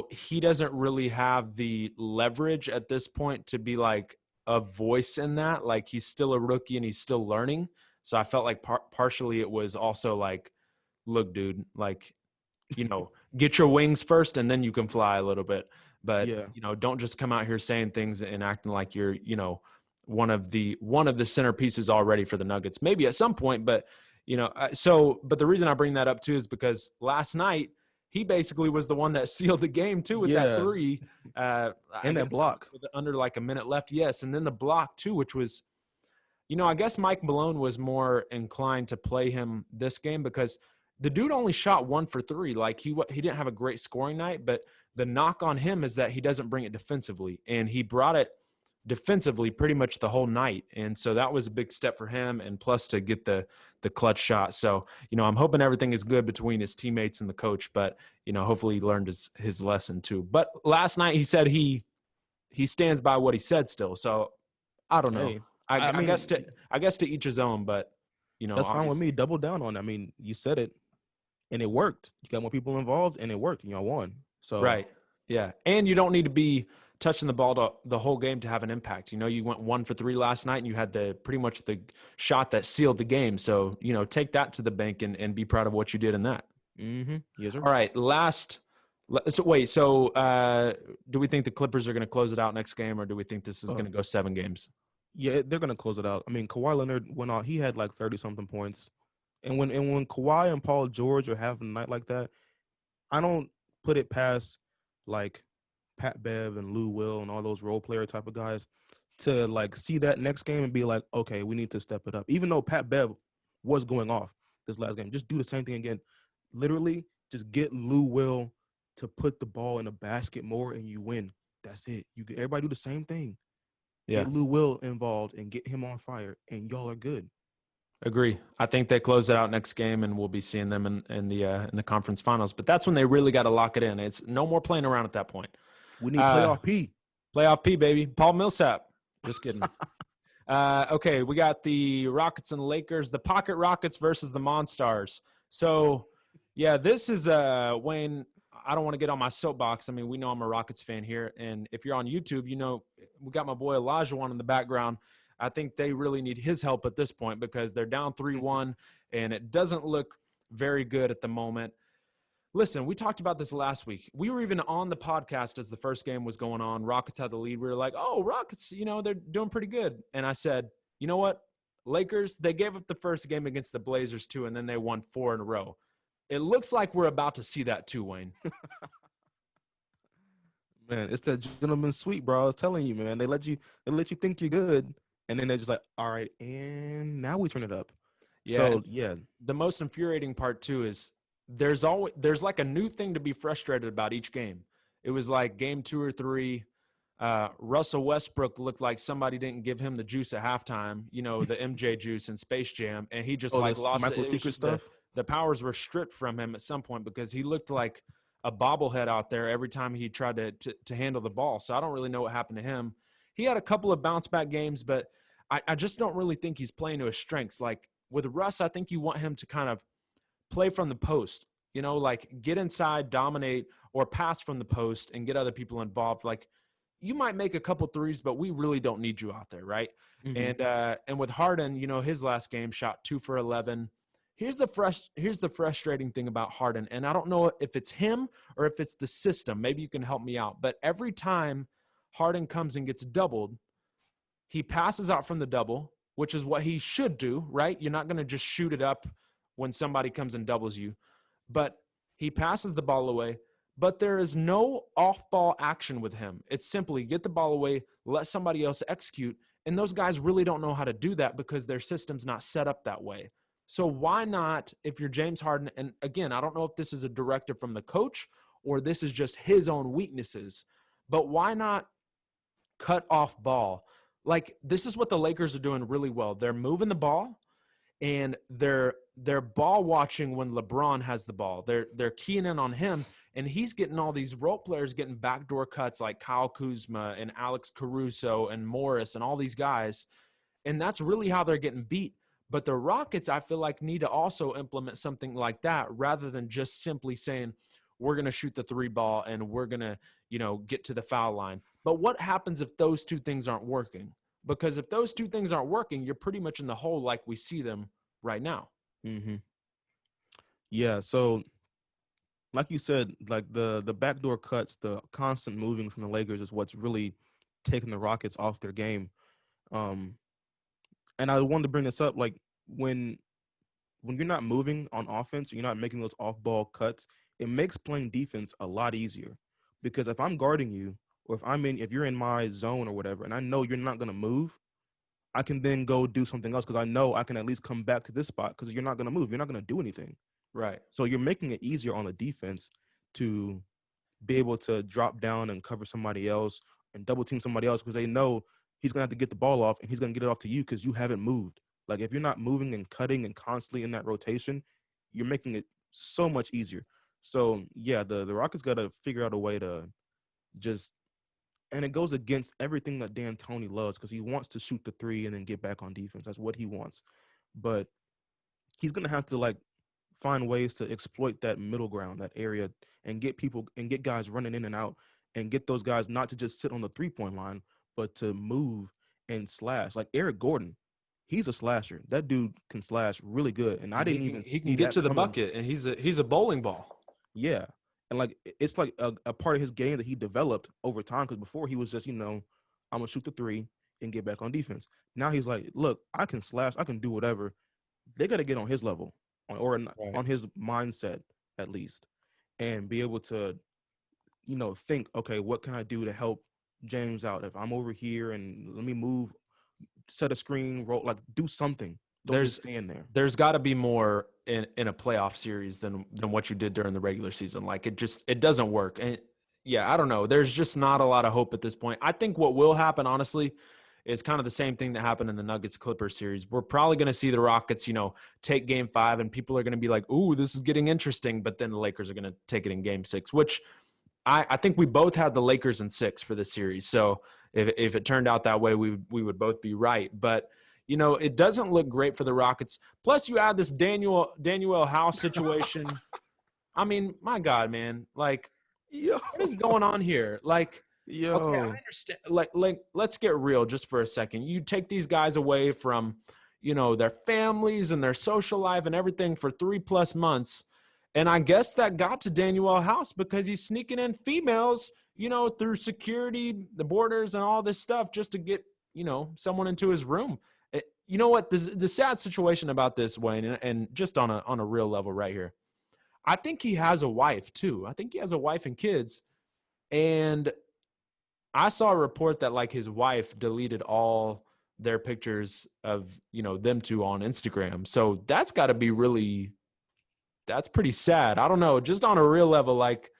he doesn't really have the leverage at this point to be like a voice in that. Like he's still a rookie and he's still learning. So I felt like partially it was also like, look, dude, like, get your wings first and then you can fly a little bit. But, yeah, don't just come out here saying things and acting like you're, one of the centerpieces already for the Nuggets. Maybe at some point, but but the reason I bring that up too is because last night he basically was the one that sealed the game too with that yeah, three. I and that guess that was block. with under like a minute left. Yes, and then the block too, which was I guess Mike Malone was more inclined to play him this game because the dude only shot 1 for 3. Like he didn't have a great scoring night, but the knock on him is that he doesn't bring it defensively, and he brought it defensively pretty much the whole night. And so that was a big step for him, and plus to get the clutch shot. So I'm hoping everything is good between his teammates and the coach, but hopefully he learned his lesson too. But last night he said he stands by what he said still. So I don't know. Hey, I I guess mean, to each his own, but that's fine with obviously, me. Double down on it. I mean, you said it, and it worked. You got more people involved, and it worked, and y'all won. So right. Yeah. And you don't need to be touching the ball the whole game to have an impact. You went 1 for 3 last night and you had pretty much the shot that sealed the game. So, take that to the bank and be proud of what you did in that. yes, sir. All right. So do we think the Clippers are going to close it out next game, or do we think this is going Uh, to go 7 games? yeah, they're gonna close it out. I mean, Kawhi Leonard went out. He had like 30 something points, and when Kawhi and Paul George are having a night like that, I don't put it past like Pat Bev and Lou Will and all those role player type of guys. to like see that next game and be like, okay, we need to step it up. Even though Pat Bev was going off this last game, just do the same thing again. Literally, just get Lou Will to put the ball in the basket more, and you win. That's it. You get everybody do the same thing. Yeah. Get Lou Will involved and get him on fire, and y'all are good. Agree. I think they close it out next game, and we'll be seeing them in the conference finals. But that's when they really got to lock it in. It's no more playing around at that point. We need playoff P. Playoff P, baby. Paul Millsap. Just kidding. Okay, we got the Rockets and Lakers, the Pocket Rockets versus the Monstars. So, yeah, this is Wayne. I don't want to get on my soapbox. I mean, we know I'm a Rockets fan here, and if you're on YouTube, you know we got my boy Elijah one in the background. I think they really need his help at this point because they're down 3-1, and it doesn't look very good at the moment. Listen, we talked about this last week. We were even on the podcast as the first game was going on. Rockets had the lead. We were like, oh, Rockets, you know, they're doing pretty good. And I said, you know what? Lakers, they gave up the first game against the Blazers too, and then they won 4 in a row. It looks like we're about to see that too, Wayne. Man, it's that gentleman's sweep, bro. I was telling you, man. They let you think you're good, and then they're just like, all right, and now we turn it up. Yeah. So yeah, The most infuriating part too is there's like a new thing to be frustrated about each game. It was like game 2 or 3. Russell Westbrook looked like somebody didn't give him the juice at halftime, you know, the MJ juice in Space Jam, and he just like this lost Michael it. Secret stuff. The powers were stripped from him at some point because he looked like a bobblehead out there every time he tried to handle the ball. So I don't really know what happened to him. He had a couple of bounce back games, but I just don't really think he's playing to his strengths. Like with Russ, I think you want him to kind of play from the post, you know, like get inside, dominate, or pass from the post and get other people involved. Like you might make a couple threes, but we really don't need you out there, right? Mm-hmm. And with Harden, you know, his last game shot 2 for 11. Here's the frustrating thing about Harden, and I don't know if it's him or if it's the system. Maybe you can help me out. But every time Harden comes and gets doubled, he passes out from the double, which is what he should do, right? You're not going to just shoot it up when somebody comes and doubles you. But he passes the ball away, but there is no off-ball action with him. It's simply get the ball away, let somebody else execute, and those guys really don't know how to do that because their system's not set up that way. So why not, if you're James Harden, and again, I don't know if this is a directive from the coach or this is just his own weaknesses, but why not cut off ball? Like this is what the Lakers are doing really well. They're moving the ball and they're ball watching when LeBron has the ball. They're keying in on him, and he's getting all these role players getting backdoor cuts like Kyle Kuzma and Alex Caruso and Morris and all these guys, and that's really how they're getting beat. But the Rockets, I feel like, need to also implement something like that rather than just simply saying we're going to shoot the 3 ball and we're going to, you know, get to the foul line. But what happens if those two things aren't working? Because if those two things aren't working, you're pretty much in the hole like we see them right now. Mm-hmm. Yeah. So, like you said, like the backdoor cuts, the constant moving from the Lakers is what's really taking the Rockets off their game. Um, and I wanted to bring this up, like when you're not moving on offense, you're not making those off-ball cuts, it makes playing defense a lot easier. Because if I'm guarding you, or if you're in my zone or whatever, and I know you're not gonna move, I can then go do something else because I know I can at least come back to this spot because you're not gonna move, you're not gonna do anything. Right. So you're making it easier on the defense to be able to drop down and cover somebody else and double team somebody else because they know he's gonna have to get the ball off and he's gonna get it off to you because you haven't moved. Like if you're not moving and cutting and constantly in that rotation, you're making it so much easier. So yeah, the Rockets gotta figure out a way to just, and it goes against everything that Dan Toney loves because he wants to shoot the 3 and then get back on defense. That's what he wants. But he's gonna have to like find ways to exploit that middle ground, that area, and get guys running in and out, and get those guys not to just sit on the 3-point line, but to move and slash. Like Eric Gordon, he's a slasher. That dude can slash really good, and I And didn't even he see can get that to the coming. bucket, and he's a bowling ball. Yeah, and like it's like a part of his game that he developed over time. Because before he was just I'm gonna shoot the 3 and get back on defense. Now he's like, look, I can slash, I can do whatever. They got to get on his level or Right. on his mindset at least, and be able to think, okay, what can I do to help James out. If I'm over here and let me move, set a screen, roll, like do something. Don't just There's stand there. there's got to be more in a playoff series than what you did during the regular season. Like it doesn't work. And yeah, I don't know. There's just not a lot of hope at this point. I think what will happen, honestly, is kind of the same thing that happened in the Nuggets Clippers series. We're probably going to see the Rockets, take game 5 and people are going to be like, ooh, this is getting interesting. But then the Lakers are going to take it in game 6, which I think we both had the Lakers in 6 for this series. So if it turned out that way, we would both be right. But, it doesn't look great for the Rockets. Plus you add this Daniel House situation. I mean, my God, man, like, Yo, what is going on here? Like, okay, I yo, understand. Like, let's get real just for a second. You take these guys away from, their families and their social life and everything for 3+ months. And I guess that got to Daniel House because he's sneaking in females, through security, the borders and all this stuff just to get, someone into his room. You know what? The sad situation about this, Wayne, and just on a real level right here, I think he has a wife too. I think he has a wife and kids. And I saw a report that like his wife deleted all their pictures of, them two on Instagram. So that's got to be that's pretty sad. I don't know. Just on a real level, like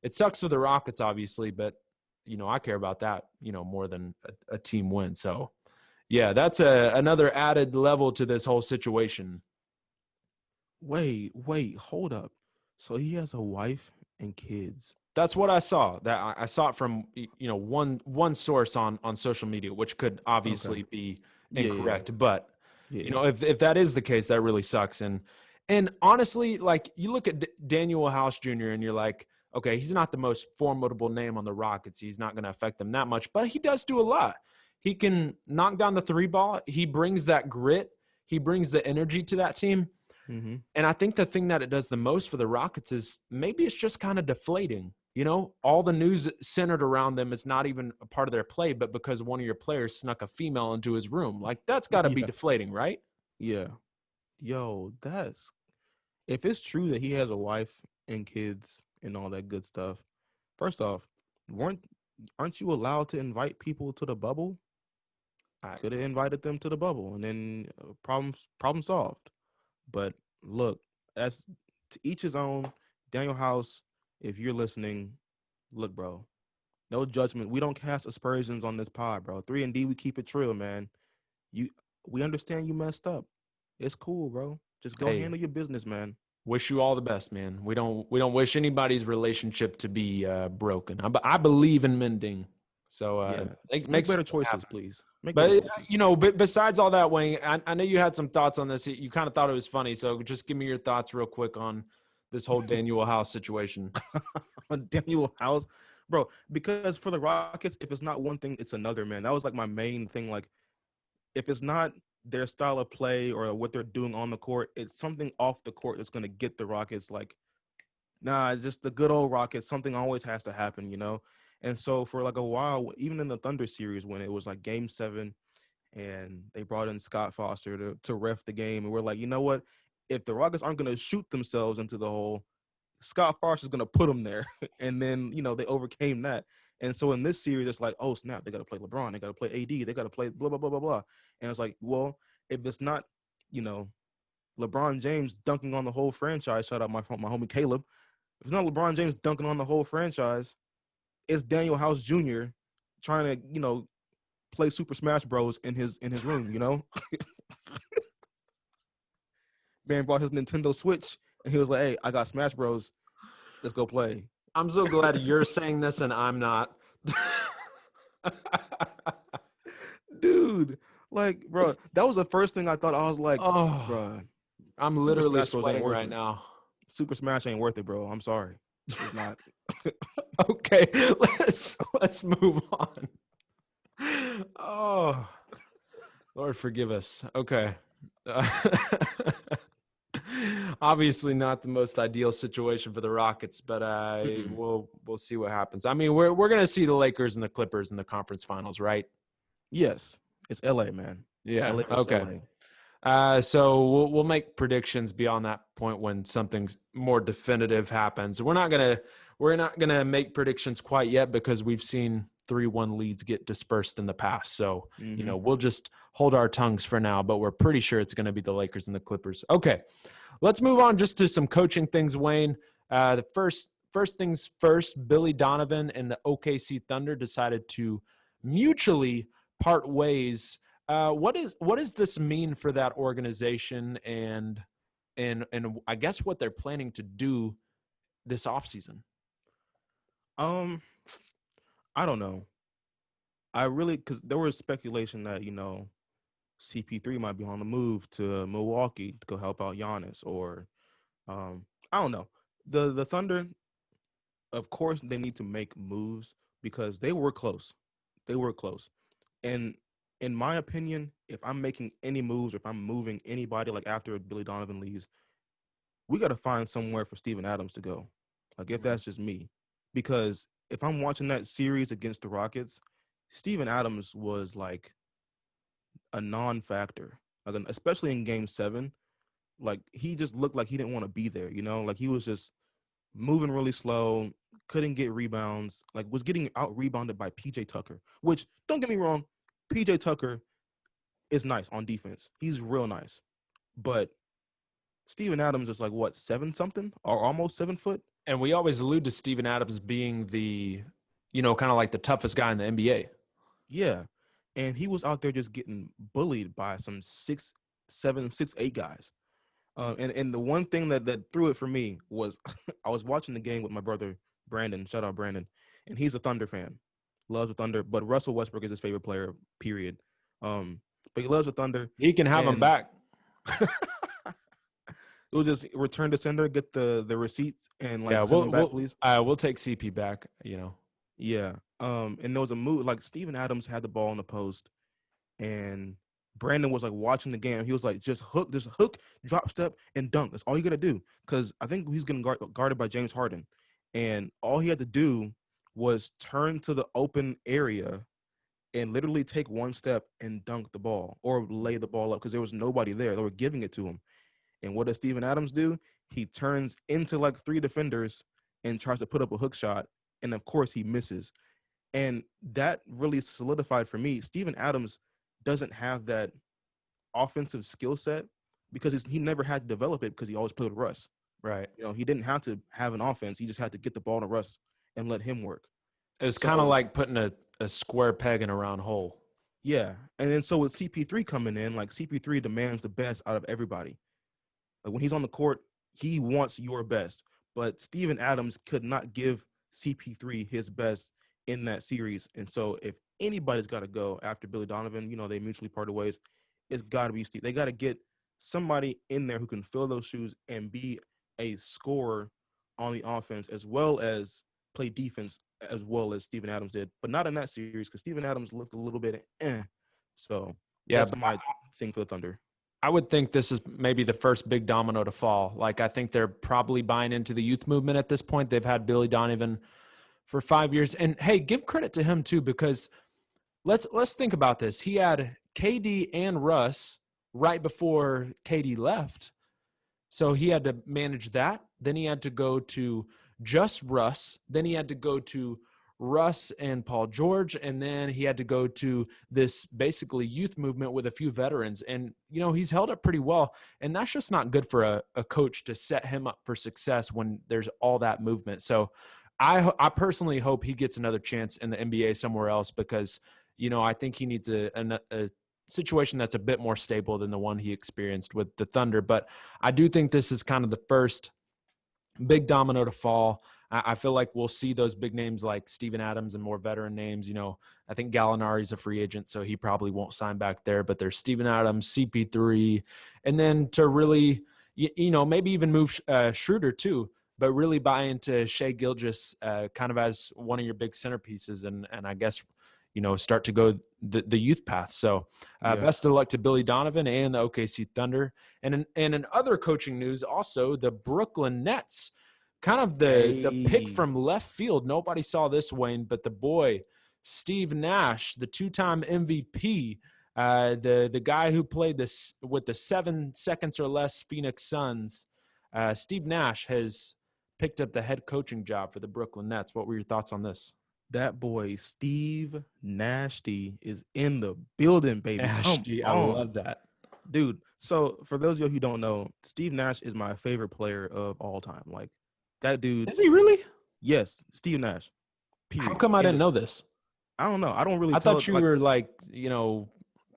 it sucks for the Rockets, obviously, but, I care about that, more than a team win. So yeah, that's another added level to this whole situation. wait, hold up. So he has a wife and kids. That's what I saw. That I saw it from one source on social media, which could Okay. obviously be Yeah, yeah, incorrect. But yeah. if that is the case, that really sucks. And honestly, like you look at Daniel House Jr. and you're like, okay, he's not the most formidable name on the Rockets. He's not going to affect them that much, but he does do a lot. He can knock down the 3 ball. He brings that grit. He brings the energy to that team. Mm-hmm. And I think the thing that it does the most for the Rockets is maybe it's just kind of deflating. All the news centered around them is not even a part of their play, but because one of your players snuck a female into his room. Like that's got to be Yeah, deflating, right? yeah. Yo, that's if it's true that he has a wife and kids and all that good stuff. First off, weren't aren't you allowed to invite people to the bubble? I, Could have invited them to the bubble, and then problem solved. But look, as to each his own. Daniel House, if you're listening, look, bro, no judgment. We don't cast aspersions on this pod, bro. 3 and D, we keep it trill, man. You, we understand you messed up. It's cool, bro. Just go hey, handle your business, man. wish you all the best, man. We don't wish anybody's relationship to be broken. I believe in mending, so Yeah, just make makes better sense to choices, happen. please. Make better But choices. besides all that, Wayne, I know you had some thoughts on this. You kind of thought it was funny, so just give me your thoughts real quick on this whole Daniel House situation. Daniel House, bro. Because for the Rockets, if it's not one thing, it's another, man. That was like my main thing. Like, if it's not their style of play or what they're doing on the court, it's something off the court that's gonna get the Rockets. Like, nah, it's just the good old Rockets. Something always has to happen, you know. And so for like a while, even in the Thunder series, when it was like Game 7, and they brought in Scott Foster to ref the game, and we're like, you know what? If the Rockets aren't gonna shoot themselves into the hole, Scott Foster is going to put them there. And then, they overcame that. And so in this series, it's like, oh, snap, they got to play LeBron. They got to play AD. They got to play blah, blah, blah, blah, blah. And it's like, well, if it's not, you know, LeBron James dunking on the whole franchise, shout out my homie Caleb. If it's not LeBron James dunking on the whole franchise, it's Daniel House Jr. trying to, play Super Smash Bros. in his room, Man brought his Nintendo Switch and he was like, hey, I got Smash Bros. Let's go play. I'm so glad you're saying this and I'm not. Dude, like, bro, that was the first thing I thought. I was like, Oh, bro, I'm Super literally Smash Bros. Ain't sweating worth right it. now. Super Smash ain't worth it, bro. I'm sorry. It's not. Okay, let's move on. Oh, Lord forgive us. Okay. Obviously not the most ideal situation for the Rockets, but Mm-mm. we'll see what happens. I mean, we're gonna see the Lakers and the Clippers in the conference finals, right? Yes, it's LA, man. Yeah. LA versus Okay. LA. So we'll make predictions beyond that point when something more definitive happens. We're not gonna make predictions quite yet because we've seen 3-1 leads get dispersed in the past. So, Mm-hmm. we'll just hold our tongues for now, but we're pretty sure it's going to be the Lakers and the Clippers. Okay, let's move on just to some coaching things, Wayne. The first things first, Billy Donovan and the OKC Thunder decided to mutually part ways. What does this mean for that organization and I guess what they're planning to do this offseason? Um, I don't know. I really because there was speculation that CP3 might be on the move to Milwaukee to go help out Giannis, or I don't know. The Thunder, of course, they need to make moves because they were close. They were close, and in my opinion, if I'm making any moves, or if I'm moving anybody, like after Billy Donovan leaves, we got to find somewhere for Steven Adams to go. Like if that's just me, because if I'm watching that series against the Rockets, Steven Adams was like a non-factor, like especially in Game 7. Like he just looked like he didn't want to be there. Like he was just moving really slow, couldn't get rebounds, like was getting out rebounded by PJ Tucker. Which don't get me wrong, PJ Tucker is nice on defense. He's real nice, but Steven Adams is like what 7 something or almost 7 foot. And we always allude to Steven Adams being the, kind of like the toughest guy in the NBA. Yeah, and he was out there just getting bullied by some 6'7", 6'8" guys. And the one thing that threw it for me was I was watching the game with my brother Brandon. Shout out Brandon, and he's a Thunder fan, loves the Thunder. But Russell Westbrook is his favorite player. Period. But he loves the Thunder, He can have him and back. we'll just return to sender, get the receipts, and Yeah, send them back, we'll please. we'll take CP back. Yeah. And there was a move like Steven Adams had the ball in the post, and Brandon was like watching the game. He was like, just hook, drop step, and dunk. That's all you gotta do. Because I think he's getting guarded by James Harden, and all he had to do was turn to the open area and literally take one step and dunk the ball or lay the ball up because there was nobody there. They were giving it to him. And what does Steven Adams do? He turns into like 3 defenders and tries to put up a hook shot, and of course he misses. And that really solidified for me. Steven Adams doesn't have that offensive skill set because he never had to develop it because he always played with Russ. Right. He didn't have to have an offense. He just had to get the ball to Russ and let him work. It was kind of So, like putting a square peg in a round hole. yeah. And then so with CP3 coming in, like CP3 demands the best out of everybody. Like when he's on the court, he wants your best. But Steven Adams could not give CP3 his best in that series. And so if anybody's got to go after Billy Donovan, they mutually parted ways, it's got to be Steve. They got to get somebody in there who can fill those shoes and be a scorer on the offense as well as play defense as well as Steven Adams did. But not in that series because Steven Adams looked a little bit So Yeah, that's my thing for the Thunder. I would think this is maybe the first big domino to fall. Like, I think they're probably buying into the youth movement at this point. They've had Billy Donovan for 5 years. And hey, give credit to him too, because let's think about this. He had KD and Russ right before KD left. So he had to manage that. Then he had to go to just Russ. Then he had to go to Russ and Paul George. And then he had to go to this basically youth movement with a few veterans. And, he's held up pretty well. And that's just not good for a coach to set him up for success when there's all that movement. So I personally hope he gets another chance in the NBA somewhere else because, I think he needs a situation that's a bit more stable than the one he experienced with the Thunder. But I do think this is kind of the first big domino to fall. I feel like we'll see those big names like Steven Adams and more veteran names. I think Gallinari's a free agent, so he probably won't sign back there. But there's Steven Adams, CP3, and then to really, maybe even move Schroeder too, but really buy into Shai Gilgeous kind of as one of your big centerpieces, and I guess start to go the youth path. So best of luck to Billy Donovan and the OKC Thunder. And in other coaching news, also the Brooklyn Nets, kind of the pick from left field. Nobody saw this, Wayne, but the boy Steve Nash, the 2-time MVP, the guy who played this with the 7 seconds or less Phoenix Suns, Steve Nash has picked up the head coaching job for the Brooklyn Nets. What were your thoughts on this? That boy Steve Nasty is in the building, baby. Come Ashty, I on, love that. dude. So for those of you who don't know, Steve Nash is my favorite player of all time. Like that dude. Is he really? Yes, Steve Nash. How Period. come I And didn't know this? I don't know. I don't really I tell thought it you like. were like,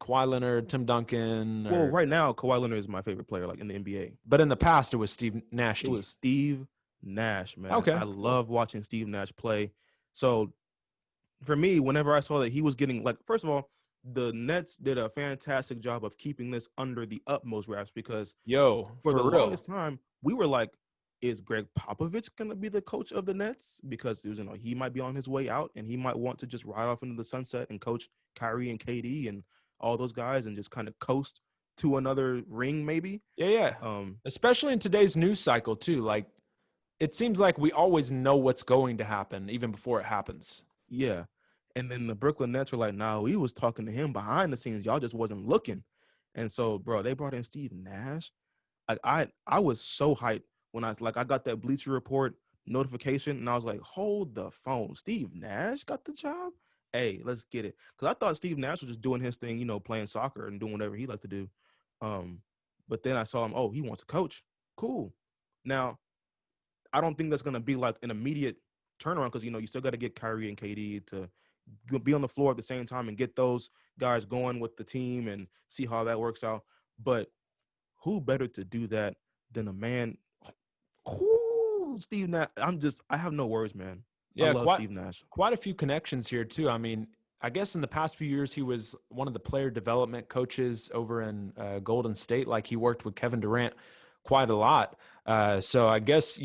Kawhi Leonard, Tim Duncan, Well, or right now Kawhi Leonard is my favorite player, like in the NBA. but in the past it was Steve It Nashty. was Steve Nash, man. Okay. I love watching Steve Nash play. So for me, whenever I saw that he was getting like, first of all, the Nets did a fantastic job of keeping this under the utmost wraps because Yo, for the for real. longest time we were like, is Greg Popovich going to be the coach of the Nets? Because it was, he might be on his way out and he might want to just ride off into the sunset and coach Kyrie and KD and all those guys and just kind of coast to another ring, maybe. Yeah, yeah. Um, Especially in today's news cycle too. Like it seems like we always know what's going to happen even before it happens. Yeah. And then the Brooklyn Nets were like, nah, we was talking to him behind the scenes. Y'all just wasn't looking. And so, bro, they brought in Steve Nash. Like I was so hyped when I got that Bleacher Report notification and I was like, hold the phone. Steve Nash got the job? Hey, let's get it. Because I thought Steve Nash was just doing his thing, playing soccer and doing whatever he liked to do. But then I saw him, oh, he wants to coach. Cool. Now, I don't think that's going to be like an immediate turnaround because, you still got to get Kyrie and KD to be on the floor at the same time and get those guys going with the team and see how that works out. But who better to do that than a man who Steve Nash? I have no words, man. I Yeah, love quite Steve Nash. quite a few connections here too. I mean, I guess in the past few years he was one of the player development coaches over in Golden State. Like he worked with Kevin Durant quite a lot. So I guess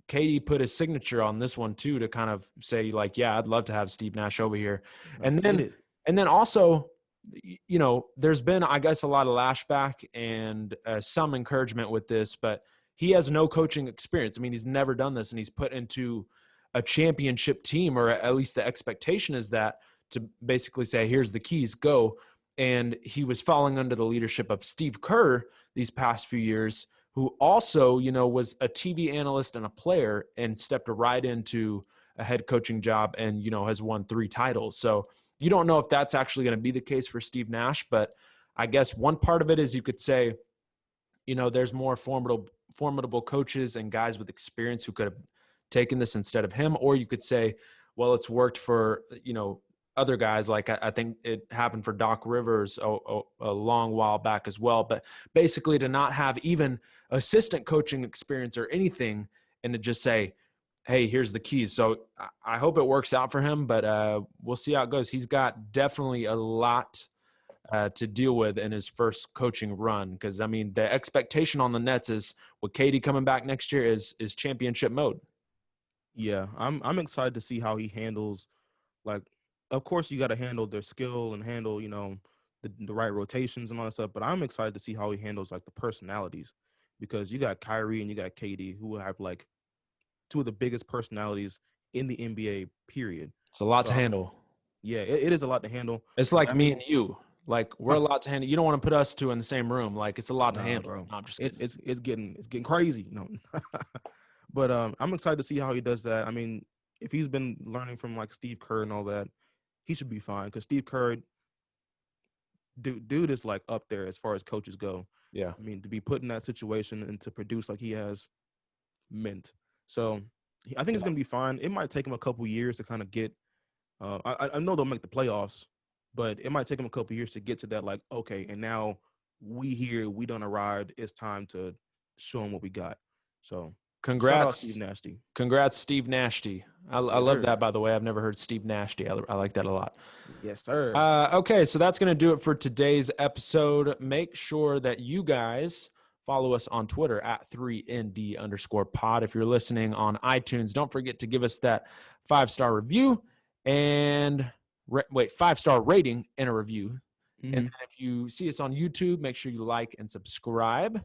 Katie put his signature on this one too to kind of say like, yeah, I'd love to have Steve Nash over here, Let's and get then it. also. There's been, I guess, a lot of lashback and some encouragement with this, but he has no coaching experience. I mean, he's never done this, and he's put into a championship team, or at least the expectation is that to basically say, here's the keys, go. And he was falling under the leadership of Steve Kerr these past few years, who also, was a TV analyst and a player and stepped right into a head coaching job and, has won 3 titles. So you don't know if that's actually going to be the case for Steve Nash, but I guess one part of it is you could say, there's more formidable coaches and guys with experience who could have taken this instead of him. Or you could say, well, it's worked for, other guys. Like I think it happened for Doc Rivers a long while back as well. But basically to not have even assistant coaching experience or anything and to just say, hey, here's the keys. So I hope it works out for him, but we'll see how it goes. He's got definitely a lot to deal with in his first coaching run. Because I mean, the expectation on the Nets is with Katie coming back next year is championship mode. Yeah, I'm excited to see how he handles. Like, of course, you got to handle their skill and handle the right rotations and all that stuff. But I'm excited to see how he handles like the personalities because you got Kyrie and you got KD who have like 2 of the biggest personalities in the NBA. Period. It's a lot So to handle. yeah, it is a lot to handle. It's But like I me mean, and you. Like we're a lot to handle. You don't want to put us 2 in the same room. Like it's a lot to nah, handle. bro, No, I'm just it's kidding. getting crazy. But I'm excited to see how he does that. I mean, if he's been learning from like Steve Kerr and all that, he should be fine because Steve Kerr, dude is like up there as far as coaches go. Yeah. I mean, to be put in that situation and to produce like he has meant. So I think it's gonna be fine. It might take him a couple years to kind of get. I know they'll make the playoffs, but it might take him a couple years to get to that. Like, okay, and now we done arrived. It's time to show him what we got. So shout out Steve Congrats. Nasty. Congrats, Steve Nashty. I Yes, love sir. that, by the way. I've never heard Steve Nashty. I like that a lot. Yes, sir. Okay, so that's going to do it for today's episode. Make sure that you guys follow us on Twitter at 3ND_pod. If you're listening on iTunes, don't forget to give us that 5-star review and 5-star rating and a review. Mm-hmm. And then if you see us on YouTube, make sure you like and subscribe.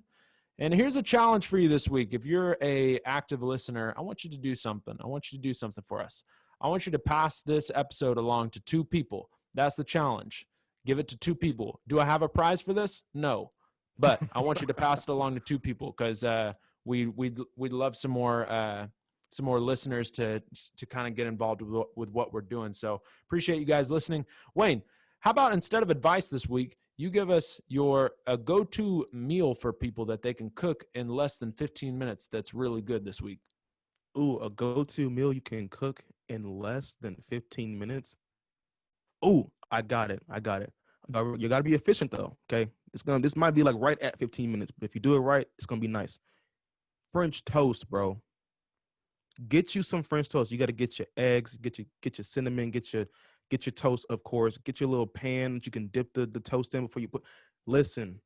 And here's a challenge for you this week. If you're a active listener, I want you to do something. I want you to do something for us. I want you to pass this episode along to 2 people. That's the challenge. Give it to 2 people. Do I have a prize for this? No. But I want you to pass it along to 2 people because we'd love some more some more listeners to kind of get involved with what we're doing. So appreciate you guys listening. Wayne, how about instead of advice this week, you give us a go-to meal for people that they can cook in less than 15 minutes that's really good this week? Ooh, a go-to meal you can cook in less than 15 minutes. Ooh, I got it. You got to be efficient though, okay? This might be like right at 15 minutes, but if you do it right, it's going to be nice. French toast, bro. Get you some French toast. You got to get your eggs, get your cinnamon, get your toast, of course. Get your little pan that you can dip the toast in before you put. Listen,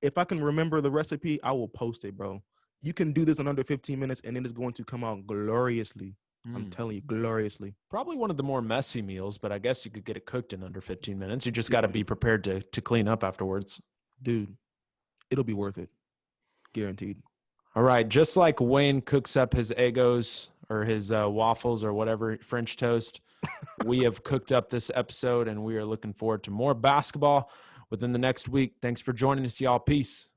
if I can remember the recipe, I will post it, bro. You can do this in under 15 minutes, and it is going to come out gloriously. I'm telling you, gloriously. Probably one of the more messy meals, but I guess you could get it cooked in under 15 minutes. You just got to be prepared to clean up afterwards. Dude, it'll be worth it. Guaranteed. All right. Just like Wayne cooks up his Eggos or his waffles or whatever, French toast, we have cooked up this episode, and we are looking forward to more basketball within the next week. Thanks for joining us, y'all. Peace.